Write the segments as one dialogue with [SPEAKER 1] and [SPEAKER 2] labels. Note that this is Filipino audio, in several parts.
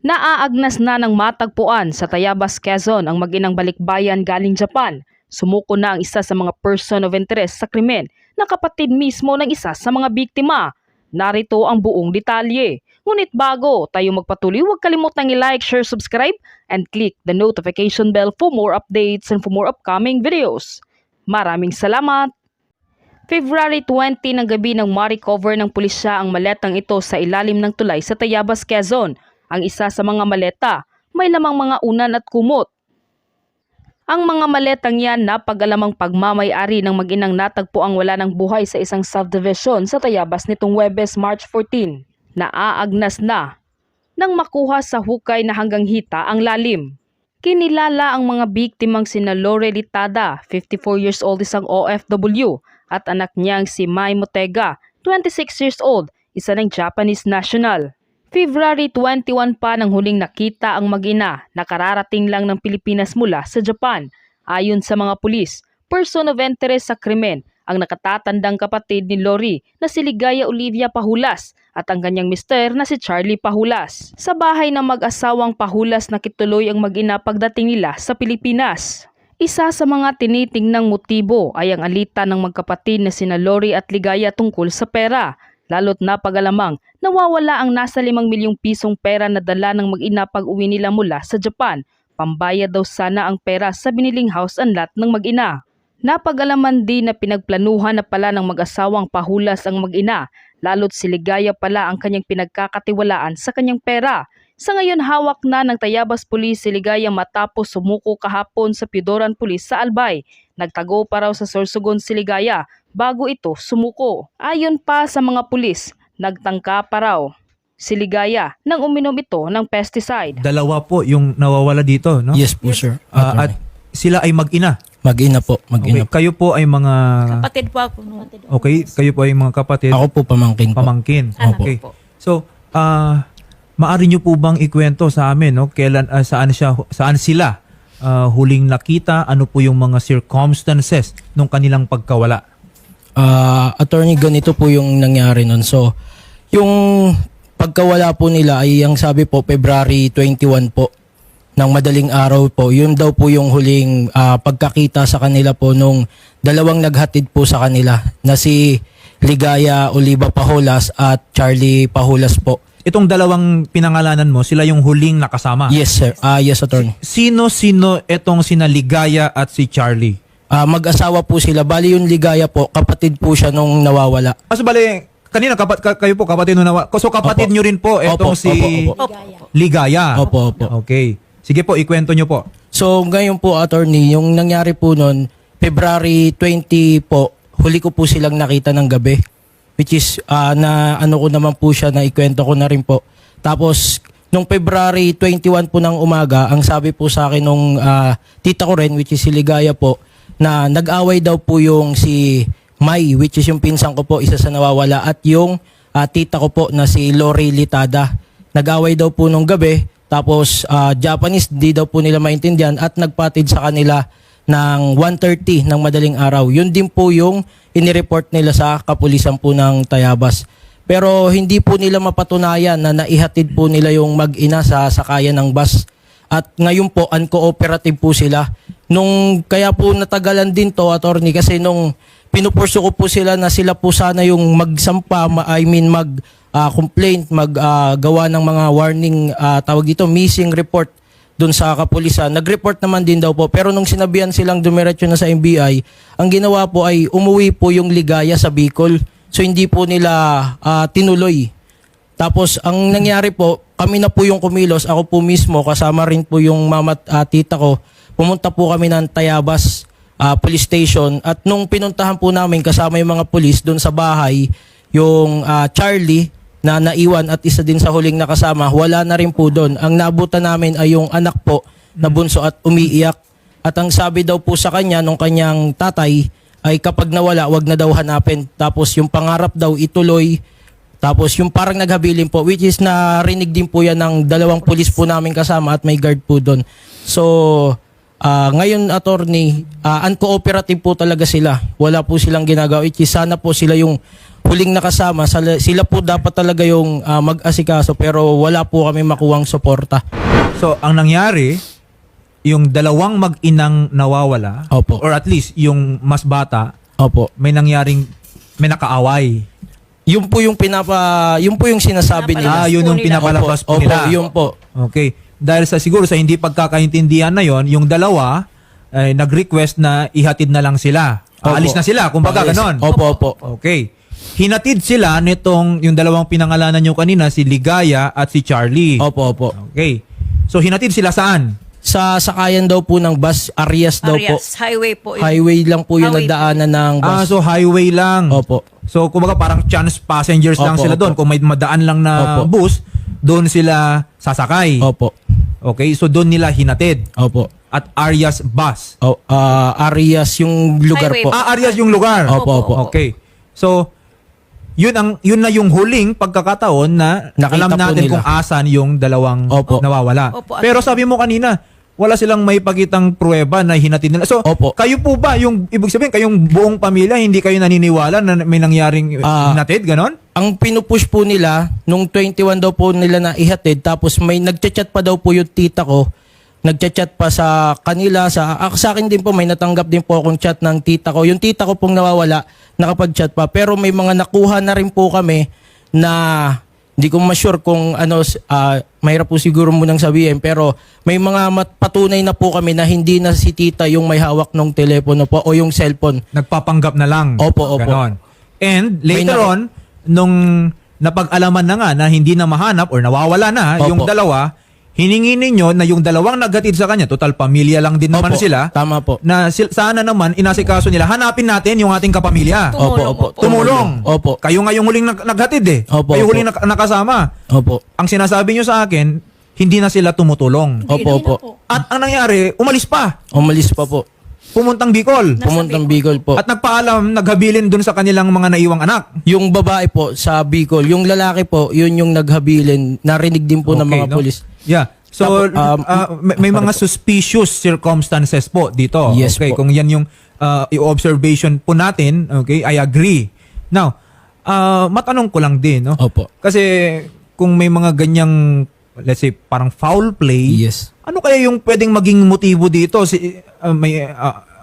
[SPEAKER 1] Naaagnas na ng matagpuan sa Tayabas, Quezon ang mag-inang balikbayan galing Japan. Sumuko na ang isa sa mga person of interest sa krimen na kapatid mismo ng isa sa mga biktima. Narito ang buong detalye. Ngunit bago tayo magpatuloy, huwag kalimutang i-like, share, subscribe, and click the notification bell for more updates and for more upcoming videos. Maraming salamat! February 20 ng gabi nang ma-recover ng pulisya ang maletang ito sa ilalim ng tulay sa Tayabas, Quezon. Ang isa sa mga maleta, may lamang mga unan at kumot. Ang mga maletang yan napag-alamang pagmamay-ari ng mag-inang natagpo ang wala ng buhay sa isang subdivision sa Tayabas nitong Huwebes, March 14. Naaagnas na nang makuha sa hukay na hanggang hita ang lalim. Kinilala ang mga biktimang sina Lore Litada, 54 years old, isang OFW, at anak niyang si Mai Motega, 26 years old, isa ng Japanese national. February 21 pa nang huling nakita ang mag-ina na kararating lang ng Pilipinas mula sa Japan. Ayon sa mga pulis, person of interest sa krimen ang nakatatandang kapatid ni Lori na si Ligaya Olivia Pahulas at ang kanyang mister na si Charlie Pahulas. Sa bahay ng mag-asawang Pahulas nakituloy ang mag-ina pagdating nila sa Pilipinas. Isa sa mga tinitingnang motibo ay ang alitan ng magkapatid na sina Lori at Ligaya tungkol sa pera. Lalo't napag-alamang nawawala ang nasa 5 milyong pisong pera na dala ng mag-ina pag-uwi nila mula sa Japan. Pambayad daw sana ang pera sa biniling house and lot ng mag-ina. Napag-alaman din na pinagplanuhan na pala ng mag-asawang Pahulas ang mag-ina, lalo't si Ligaya pala ang kanyang pinagkakatiwalaan sa kanyang pera. Sa ngayon hawak na ng Tayabas Police si Ligaya matapos sumuko kahapon sa Pidoran Police sa Albay. Nagtago pa raw sa Sorsogon si Ligaya bago ito sumuko. Ayon pa sa mga pulis, nagtangka pa raw si Ligaya nang uminom ito ng pesticide.
[SPEAKER 2] Dalawa po yung nawawala dito, no?
[SPEAKER 3] Yes po, sir.
[SPEAKER 2] At sila ay mag-ina.
[SPEAKER 3] Mag-ina po.
[SPEAKER 2] Okay. Kayo po ay mga...
[SPEAKER 4] Kapatid po ako.
[SPEAKER 2] Okay, kayo po ay mga kapatid.
[SPEAKER 3] Ako po pamangkin po.
[SPEAKER 2] Pamangkin.
[SPEAKER 4] Anak
[SPEAKER 2] Okay.
[SPEAKER 4] po.
[SPEAKER 2] So, maari nyo po bang ikwento sa amin, no? Kailan, saan sila huling nakita? Ano po yung mga circumstances nung kanilang pagkawala?
[SPEAKER 3] Attorney, ganito po yung nangyari nun. So, yung pagkawala po nila ay ang sabi po February 21 po ng madaling araw po. Yun daw po yung huling pagkakita sa kanila po nung dalawang naghatid po sa kanila na si Ligaya Oliva Pahulas at Charlie Pahulas po.
[SPEAKER 2] Itong dalawang pinangalanan mo, sila yung huling nakasama?
[SPEAKER 3] Yes, sir. Yes, attorney.
[SPEAKER 2] Sino-sino itong sina Ligaya at si Charlie?
[SPEAKER 3] Mag-asawa po sila. Bali yung Ligaya po, kapatid po siya nung nawawala.
[SPEAKER 2] So bali, kanina kayo po kapatid nung nawawala. So kapatid
[SPEAKER 3] Opo.
[SPEAKER 2] nyo rin po itong
[SPEAKER 3] Opo,
[SPEAKER 2] si
[SPEAKER 3] opo.
[SPEAKER 2] Ligaya?
[SPEAKER 3] Opo, opo.
[SPEAKER 2] Okay. Sige po, ikwento nyo po.
[SPEAKER 3] So ngayon po, attorney, yung nangyari po noon, February 20 po, huli ko po silang nakita ng gabi. Which is, na ano ko naman po siya, na ikwento ko na rin po. Tapos, nung February 21 po ng umaga, ang sabi po sa akin nung tita ko rin, which is si Ligaya po, na nag-away daw po yung si Mai, which is yung pinsan ko po, isa sa nawawala, at yung tita ko po na si Lori Litada. Nag-away daw po nung gabi, tapos Japanese, di daw po nila maintindihan at nagpatid sa kanila ng 1:30 ng madaling araw. Yun din po yung inireport nila sa kapulisan po ng Tayabas. Pero hindi po nila mapatunayan na naihatid po nila yung mag-ina sa sakayan ng bus. At ngayon po, uncooperative po sila. Kaya po natagalan din to, attorney, kasi nung pinupurso ko po sila na sila po sana yung magsampa, mag-complaint, maggawa ng mga warning, tawag dito, missing report doon sa kapulisan. Nag-report naman din daw po. Pero nung sinabihan silang dumiretso na sa NBI, ang ginawa po ay umuwi po yung Ligaya sa Bicol. So hindi po nila tinuloy. Tapos ang nangyari po, kami na po yung kumilos. Ako po mismo, kasama rin po yung mama at tita ko. Pumunta po kami ng Tayabas Police Station. At nung pinuntahan po namin kasama yung mga pulis doon sa bahay, yung Charlie na naiwan at isa din sa huling nakasama, wala na rin po doon. Ang nabutan namin ay yung anak po na bunso at umiiyak. At ang sabi daw po sa kanya nung kanyang tatay ay kapag nawala, wag na daw hanapin. Tapos yung pangarap daw ituloy. Tapos yung parang naghabilin po, which is narinig din po yan ng dalawang pulis po namin kasama at may guard po doon. So, ngayon, attorney, uncooperative po talaga sila. Wala po silang ginagawa. Which is sana po sila yung huling nakasama, sila po dapat talaga yung mag-asikaso pero wala po kami makuwang suporta.
[SPEAKER 2] So, ang nangyari, yung dalawang mag-inang nawawala,
[SPEAKER 3] Opo.
[SPEAKER 2] or at least yung mas bata,
[SPEAKER 3] Opo.
[SPEAKER 2] may nakaaway.
[SPEAKER 3] Yun po yung sinasabi nila.
[SPEAKER 2] Yun yung pinapalabas po
[SPEAKER 3] Opo,
[SPEAKER 2] nila.
[SPEAKER 3] yun po.
[SPEAKER 2] Okay. Dahil siguro sa hindi pagkakaintindihan na yon, yung dalawa nag-request na ihatid na lang sila. Aalis na sila, kumbaga
[SPEAKER 3] Aalis.
[SPEAKER 2] ganon.
[SPEAKER 3] Opo.
[SPEAKER 2] Okay. Hinatid sila nitong yung dalawang pinangalanan nyo kanina, si Ligaya at si Charlie.
[SPEAKER 3] Opo.
[SPEAKER 2] Okay. So hinatid sila saan?
[SPEAKER 3] Sa sakayan daw po ng bus, Arias daw po.
[SPEAKER 4] Arias, highway po. yun.
[SPEAKER 3] Highway lang po yung
[SPEAKER 4] Highway po.
[SPEAKER 3] nadaanan ng bus.
[SPEAKER 2] So highway lang.
[SPEAKER 3] Opo.
[SPEAKER 2] So kumbaga parang chance passengers lang
[SPEAKER 3] Opo,
[SPEAKER 2] sila doon.
[SPEAKER 3] opo.
[SPEAKER 2] Kung may madaan lang na
[SPEAKER 3] Opo.
[SPEAKER 2] bus, doon sila sasakay.
[SPEAKER 3] Opo.
[SPEAKER 2] Okay, so doon nila hinatid.
[SPEAKER 3] Opo.
[SPEAKER 2] At Arias Bus.
[SPEAKER 3] Arias yung lugar
[SPEAKER 4] Highway
[SPEAKER 3] po.
[SPEAKER 4] po.
[SPEAKER 2] Arias yung lugar.
[SPEAKER 3] Opo.
[SPEAKER 2] Okay. So, yun na yung huling pagkakataon na
[SPEAKER 3] Nakita
[SPEAKER 2] alam
[SPEAKER 3] po
[SPEAKER 2] natin
[SPEAKER 3] nila.
[SPEAKER 2] kung asan yung dalawang
[SPEAKER 3] Opo.
[SPEAKER 2] nawawala.
[SPEAKER 4] Opo, at-
[SPEAKER 2] Pero sabi mo kanina, wala silang may pakitang pruweba na hinatid nila. So,
[SPEAKER 3] Opo.
[SPEAKER 2] kayo po ba, yung ibig sabihin, kayong buong pamilya, hindi kayo naniniwala na may nangyaring hinatid, ganon?
[SPEAKER 3] Ang pinupush po nila, nung 21 daw po nila na ihatid, tapos may nagchat-chat pa daw po yung tita ko. Nagchat-chat pa sa kanila, sa akin din po, may natanggap din po akong chat ng tita ko. Yung tita ko pong nawawala, nakapag-chat pa. Pero may mga nakuha na rin po kami na hindi ko ma-sure kung mahirap po siguro munang sabihin, pero may mga patunay na po kami na hindi na si tita yung may hawak ng telepono po o yung cellphone.
[SPEAKER 2] Nagpapanggap na lang.
[SPEAKER 3] Opo.
[SPEAKER 2] Ganon. And
[SPEAKER 3] May
[SPEAKER 2] later on, nung napag-alaman na nga na hindi na mahanap or nawawala na
[SPEAKER 3] Opo.
[SPEAKER 2] yung dalawa, hiningi ninyo na yung dalawang naghatid sa kanya, total pamilya lang din naman
[SPEAKER 3] Opo,
[SPEAKER 2] sila,
[SPEAKER 3] tama po.
[SPEAKER 2] na sana naman inasikaso nila, hanapin natin yung ating kapamilya.
[SPEAKER 4] Tumulong
[SPEAKER 3] Opo.
[SPEAKER 4] po.
[SPEAKER 2] Tumulong.
[SPEAKER 3] Opo.
[SPEAKER 2] Kayo nga yung huling naghatid eh.
[SPEAKER 3] Opo,
[SPEAKER 2] Kayo
[SPEAKER 3] opo.
[SPEAKER 2] huling nakasama.
[SPEAKER 3] Opo.
[SPEAKER 2] Ang sinasabi nyo sa akin, hindi na sila tumutulong.
[SPEAKER 3] Opo.
[SPEAKER 2] At ang nangyari, umalis pa.
[SPEAKER 3] Umalis pa po.
[SPEAKER 2] Pumuntang Bicol.
[SPEAKER 3] Pumuntang Bicol po.
[SPEAKER 2] At nagpaalam, naghabilin dun sa kanilang mga naiwang anak.
[SPEAKER 3] Yung babae po sa Bicol, yung lalaki po, yun yung naghabilin. Narinig din po ng
[SPEAKER 2] Okay,
[SPEAKER 3] mga
[SPEAKER 2] no?
[SPEAKER 3] pulis.
[SPEAKER 2] Yeah. So,
[SPEAKER 3] Tapo-
[SPEAKER 2] may mga suspicious circumstances po dito.
[SPEAKER 3] Yes
[SPEAKER 2] Okay,
[SPEAKER 3] po.
[SPEAKER 2] kung yan yung observation po natin, okay, I agree. Now, matanong ko lang din, no?
[SPEAKER 3] Opo.
[SPEAKER 2] Kasi kung may mga ganyang, let's say, parang foul play,
[SPEAKER 3] Yes.
[SPEAKER 2] ano kaya yung pwedeng maging motibo dito?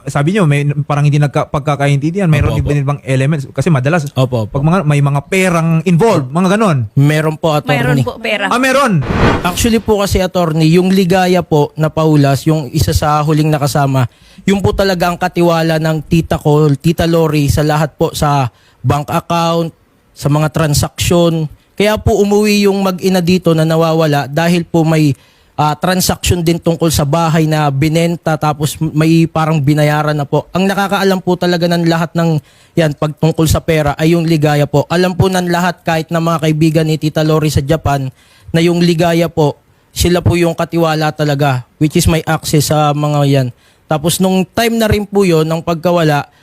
[SPEAKER 2] Sabi nyo, may parang hindi pagkakaintindihan, mayroon
[SPEAKER 3] Opo,
[SPEAKER 2] din bang elements? Kasi madalas,
[SPEAKER 3] Opo.
[SPEAKER 2] pag may mga perang involved, mga ganon.
[SPEAKER 3] Meron po,
[SPEAKER 4] Mayroon
[SPEAKER 3] attorney.
[SPEAKER 4] po pera.
[SPEAKER 2] Meron!
[SPEAKER 3] Actually po kasi, attorney, yung Ligaya po na Paulas, yung isa sa huling nakasama, yung po talaga ang katiwala ng tita ko, tita Lori, sa lahat po sa bank account, sa mga transaksyon. Kaya po umuwi yung mag-ina dito na nawawala dahil po may transaction din tungkol sa bahay na binenta tapos may parang binayaran na po. Ang nakakaalam po talaga ng lahat ng yan pag tungkol sa pera ay yung Ligaya po. Alam po ng lahat kahit na mga kaibigan ni Tita Lori sa Japan na yung Ligaya po, sila po yung katiwala talaga, which is may access sa mga yan. Tapos nung time na rin po yun, ng pagkawala,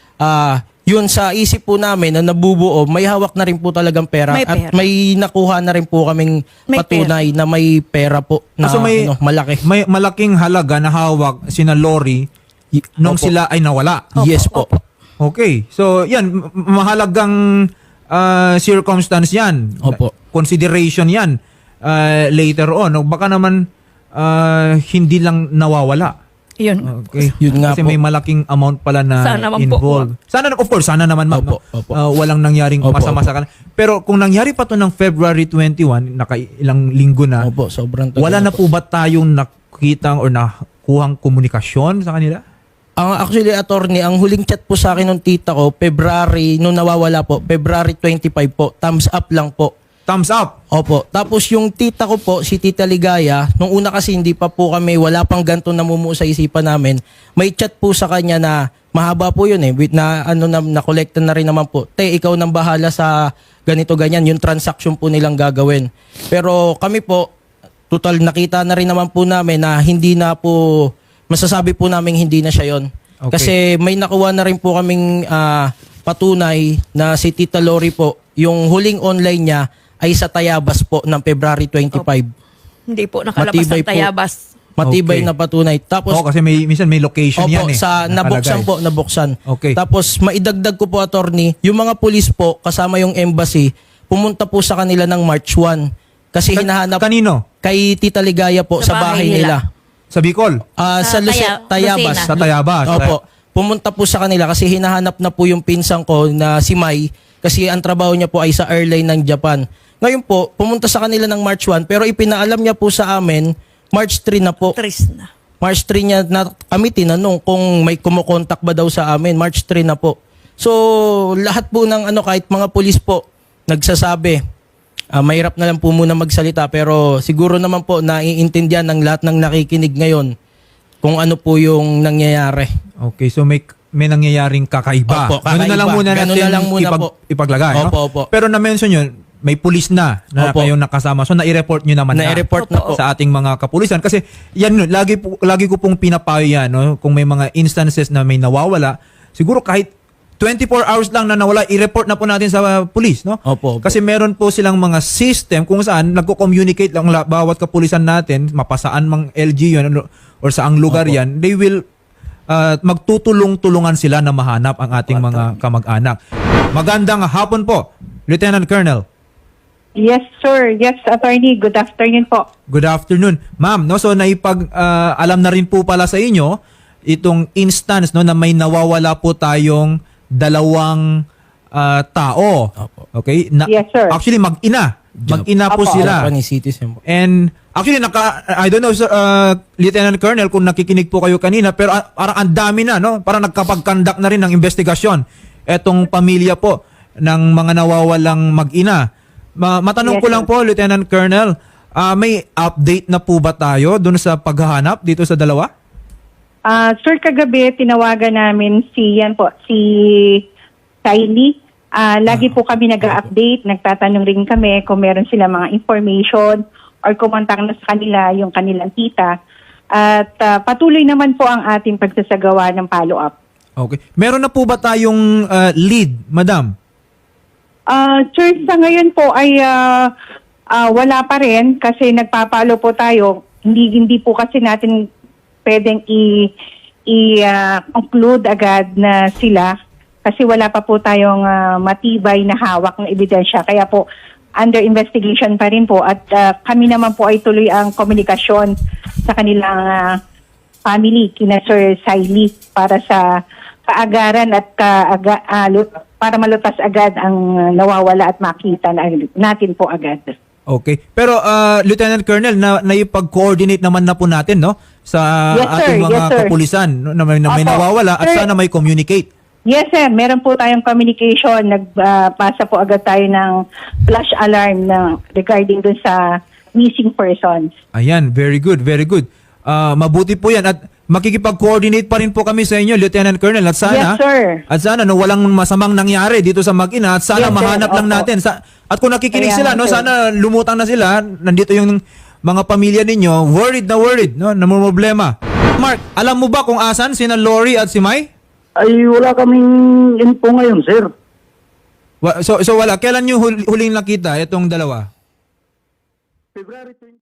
[SPEAKER 3] yun sa isip po namin na nabubuo, may hawak na rin po talagang pera.
[SPEAKER 4] May
[SPEAKER 3] At
[SPEAKER 4] pera.
[SPEAKER 3] may nakuha na rin po kaming
[SPEAKER 4] May
[SPEAKER 3] patunay na may pera po na
[SPEAKER 2] So may,
[SPEAKER 3] malaki.
[SPEAKER 2] may malaking halaga na hawak sina Lori nung
[SPEAKER 3] Opo.
[SPEAKER 2] sila ay nawala.
[SPEAKER 3] Yes po.
[SPEAKER 2] Okay. So, yan. Mahalagang circumstance yan.
[SPEAKER 3] Opo.
[SPEAKER 2] Consideration yan later on. O baka naman hindi lang nawawala.
[SPEAKER 4] Yun.
[SPEAKER 2] Okay.
[SPEAKER 3] Yun nga
[SPEAKER 2] Kasi
[SPEAKER 3] po.
[SPEAKER 2] may malaking amount pala na
[SPEAKER 4] Sana naman po.
[SPEAKER 2] involved. Sana, of course, sana naman, ma'am.
[SPEAKER 3] Opo,
[SPEAKER 2] no?
[SPEAKER 3] opo.
[SPEAKER 2] Walang nangyaring
[SPEAKER 3] Opo,
[SPEAKER 2] masama sa kanila. Pero kung nangyari pa to ng February 21, nakailang linggo na,
[SPEAKER 3] Opo, sobrang tagal
[SPEAKER 2] wala na po ba tayong nakitang or nakuhang komunikasyon sa kanila?
[SPEAKER 3] Actually, attorney, ang huling chat po sa akin ng tita ko, February, nung nawawala po, February 25 po, thumbs up lang po.
[SPEAKER 2] Thumbs up.
[SPEAKER 3] Opo. Tapos yung tita ko po, si Tita Ligaya, nung una kasi hindi pa po kami, wala pang ganito namumuo sa isipan namin, may chat po sa kanya na mahaba po yun with na na-collecta na rin naman po. Ikaw nang bahala sa ganito ganyan, yung transaction po nilang gagawin. Pero kami po, total nakita na rin naman po namin na hindi na po, masasabi po namin hindi na siya yon.
[SPEAKER 2] Okay.
[SPEAKER 3] Kasi may nakuha na rin po kaming patunay na si Tita Lori po, yung huling online niya ay sa Tayabas po ng February 25.
[SPEAKER 4] Hindi po nakalabas
[SPEAKER 3] Matibay
[SPEAKER 4] ng Tayabas.
[SPEAKER 3] Matibay
[SPEAKER 2] Okay.
[SPEAKER 3] na patunay. Tapos
[SPEAKER 2] Oo, kasi minsan may location
[SPEAKER 3] opo,
[SPEAKER 2] yan eh.
[SPEAKER 3] sa nabuksan
[SPEAKER 2] nakalagay.
[SPEAKER 3] po, nabuksan.
[SPEAKER 2] Okay.
[SPEAKER 3] Tapos maidagdag ko po, attorney, yung mga pulis po kasama yung embassy, pumunta po sa kanila ng March 1 kasi hinahanap
[SPEAKER 2] Kanino?
[SPEAKER 3] kay Tita Ligaya po sa bahay nila.
[SPEAKER 2] Sa Bicol?
[SPEAKER 3] Sa Tayabas.
[SPEAKER 2] Sa Tayabas?
[SPEAKER 3] Opo. Pumunta po sa kanila kasi hinahanap na po yung pinsan ko na si Mai kasi ang trabaho niya po ay sa airline ng Japan. Ngayon po, pumunta sa kanila ng March 1 pero ipinaalam niya po sa amin March 3 na po. March 3 niya na kami tinanong kung may kumukontak ba daw sa amin. March 3 na po. So, lahat po ng kahit mga pulis po nagsasabi, mahirap na lang po muna magsalita pero siguro naman po naiintindihan ng lahat ng nakikinig ngayon kung ano po yung nangyayari.
[SPEAKER 2] Okay, so may nangyayaring kakaiba.
[SPEAKER 3] Opo,
[SPEAKER 2] Ganun na lang
[SPEAKER 3] kakaiba.
[SPEAKER 2] muna
[SPEAKER 3] Ganun
[SPEAKER 2] natin
[SPEAKER 3] na lang muna po.
[SPEAKER 2] ipaglagay.
[SPEAKER 3] Opo,
[SPEAKER 2] no?
[SPEAKER 3] opo.
[SPEAKER 2] Pero na-mention yun, may pulis na
[SPEAKER 3] Opo.
[SPEAKER 2] kayong nakasama. So nai-report nyo naman
[SPEAKER 3] Na-report na po.
[SPEAKER 2] sa ating mga kapulisan. Kasi yan, lagi ko pong pinapayo yan. No? Kung may mga instances na may nawawala, siguro kahit 24 hours lang na nawala, i-report na po natin sa pulis. No?
[SPEAKER 3] Opo, opo.
[SPEAKER 2] Kasi meron po silang mga system kung saan nagko-communicate lang bawat kapulisan natin, mapasaan mang LG yun or saang lugar
[SPEAKER 3] Opo.
[SPEAKER 2] yan, they will magtutulong-tulungan sila na mahanap ang ating mga kamag-anak. Magandang hapon po, Lieutenant Colonel.
[SPEAKER 4] Yes, sir. Yes, attorney. Good afternoon po.
[SPEAKER 2] Good afternoon. Ma'am, no, so alam na rin po pala sa inyo itong instance no na may nawawala po tayong dalawang tao.
[SPEAKER 3] Opo.
[SPEAKER 2] Okay?
[SPEAKER 4] Yes, sir.
[SPEAKER 2] Actually mag-ina. Mag-ina po
[SPEAKER 4] Opo.
[SPEAKER 2] sila.
[SPEAKER 3] Japanese citizen po.
[SPEAKER 2] And actually I don't know sir, Lieutenant Colonel kung nakikinig po kayo kanina pero parang ang dami na no, parang nagkapag-conduct na rin ng investigasyon etong pamilya po ng mga nawawalang mag-ina. Matanong
[SPEAKER 4] Yes,
[SPEAKER 2] ko lang
[SPEAKER 4] sir.
[SPEAKER 2] po Lieutenant Colonel, may update na po ba tayo doon sa paghahanap dito sa dalawa?
[SPEAKER 4] Sir, kagabi tinawagan namin si Kylie. Lagi po kami nag-update, nagtatanong rin kami kung meron sila mga information or kumontak na sa kanila yung kanilang tita. At patuloy naman po ang ating pagsasagawa ng follow-up.
[SPEAKER 2] Okay. Meron na po ba tayong lead, Madam?
[SPEAKER 4] Sir, sa ngayon po ay wala pa rin kasi nagpapalo po tayo. Hindi po kasi natin pwedeng i-conclude agad na sila kasi wala pa po tayong matibay na hawak ng ebidensya. Kaya po, under investigation pa rin po at kami naman po ay tuloy ang komunikasyon sa kanilang family, kina Sir Siley, para sa kaagaran at para malutas agad ang nawawala at makita natin po agad.
[SPEAKER 2] Okay. Pero Lieutenant Colonel, naipag-coordinate naman na po natin no sa
[SPEAKER 4] Yes, sir.
[SPEAKER 2] ating mga
[SPEAKER 4] Yes, sir.
[SPEAKER 2] kapulisan no, na may
[SPEAKER 4] Opo.
[SPEAKER 2] nawawala at
[SPEAKER 4] Sir.
[SPEAKER 2] sana may communicate.
[SPEAKER 4] Yes, sir. Meron po tayong communication. Nagpasa po agad tayo ng flash alarm regarding dun sa missing persons.
[SPEAKER 2] Ayan, very good, very good. Mabuti po 'yan at makikipag-coordinate pa rin po kami sa inyo, Lieutenant Colonel, at sana
[SPEAKER 4] Yes, sir.
[SPEAKER 2] at sana no walang masamang nangyari dito sa mag-ina at sana
[SPEAKER 4] Yes, sir.
[SPEAKER 2] mahanap lang
[SPEAKER 4] Opo.
[SPEAKER 2] natin at kung nakikinig
[SPEAKER 4] Kaya
[SPEAKER 2] sila
[SPEAKER 4] nga,
[SPEAKER 2] no
[SPEAKER 4] sir.
[SPEAKER 2] sana lumutang na sila, nandito yung mga pamilya ninyo, worried no, namumroblema. Mark, alam mo ba kung asan sina Lori at si Mai?
[SPEAKER 5] Ay, wala kaming info ngayon, sir.
[SPEAKER 2] So wala, kailan niyo huling nakita itong dalawa?
[SPEAKER 5] February 20.